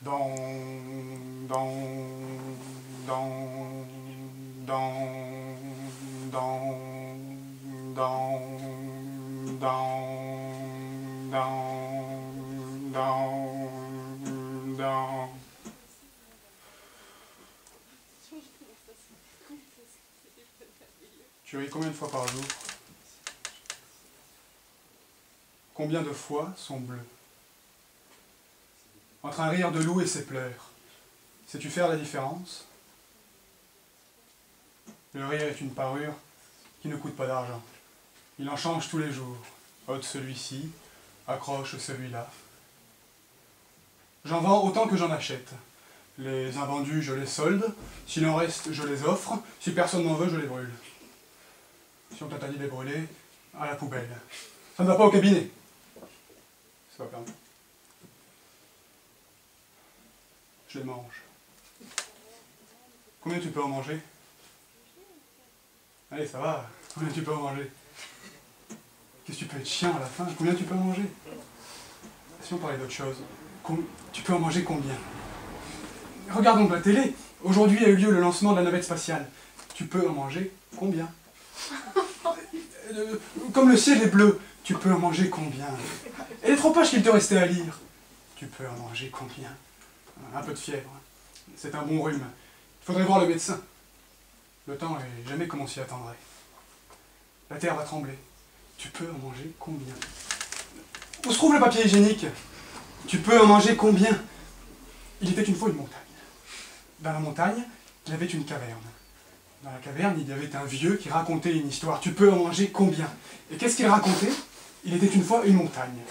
Dans, dans, dans, dans, dans, dans, dans, dans, dans. Tu ris combien de fois par jour? Combien de fois sont bleus? Entre un rire de loup et ses pleurs, sais-tu faire la différence? Le rire est une parure qui ne coûte pas d'argent. Il en change tous les jours. Ôte celui-ci, accroche celui-là. J'en vends autant que j'en achète. Les invendus, je les solde. S'il en reste, je les offre. Si personne n'en veut, je les brûle. Si on t'interdit de les brûler, à la poubelle. Ça ne va pas au cabinet. C'est pas permis. Je les mange. Combien tu peux en manger? Allez, ça va. Combien tu peux en manger? Qu'est-ce que tu peux être chiant à la fin? Combien tu peux en manger? Si on parlait d'autre chose, tu peux en manger combien? Regardons la télé. Aujourd'hui a eu lieu le lancement de la navette spatiale. Tu peux en manger combien? Comme le ciel est bleu, tu peux en manger combien? Et les 3 pages qu'il te restait à lire, tu peux en manger combien? Un peu de fièvre, c'est un bon rhume. Il faudrait voir le médecin. Le temps est jamais comme on s'y attendrait. La terre va trembler. Tu peux en manger combien? Où se trouve le papier hygiénique? Tu peux en manger combien? Il était une fois une montagne. Dans la montagne, il y avait une caverne. Dans la caverne, il y avait un vieux qui racontait une histoire. Tu peux en manger combien? Et qu'est-ce qu'il racontait? Il était une fois une montagne.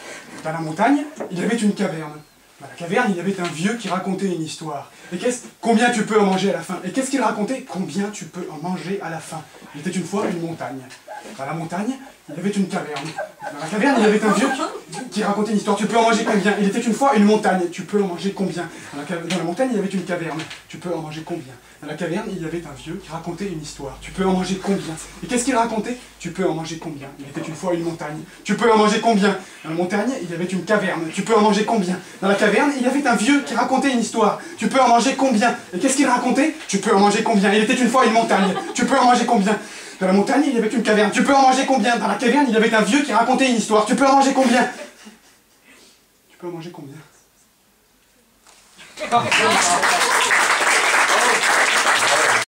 Dans la montagne, il y avait une caverne. Dans la caverne, il y avait un vieux qui racontait une histoire. Et combien tu peux en manger à la fin? Et qu'est-ce qu'il racontait? Combien tu peux en manger à la fin? Il était une fois une montagne. Dans la montagne, il y avait une caverne. Dans la caverne, il y avait un vieux qui racontait une histoire. Tu peux en manger combien? Il était une fois une montagne. Tu peux en manger combien? Dans la montagne, il y avait une caverne. Tu peux en manger combien? Dans la caverne, il y avait un vieux qui racontait une histoire. Tu peux en manger combien? Et qu'est-ce qu'il racontait? Tu peux en manger combien? Il était une fois une montagne. Tu peux en manger combien? Dans la montagne, il y avait une caverne. Tu peux en manger combien? Dans la caverne, il y avait un vieux qui racontait une histoire. Tu peux en manger combien? Et qu'est-ce qu'il racontait? Tu peux en manger combien? Il était une fois une montagne. Tu peux en manger combien? Dans la montagne, il y avait une caverne. Tu peux en manger combien? Dans la caverne, il y avait un vieux qui racontait une histoire. Tu peux en manger combien? Tu peux en manger combien?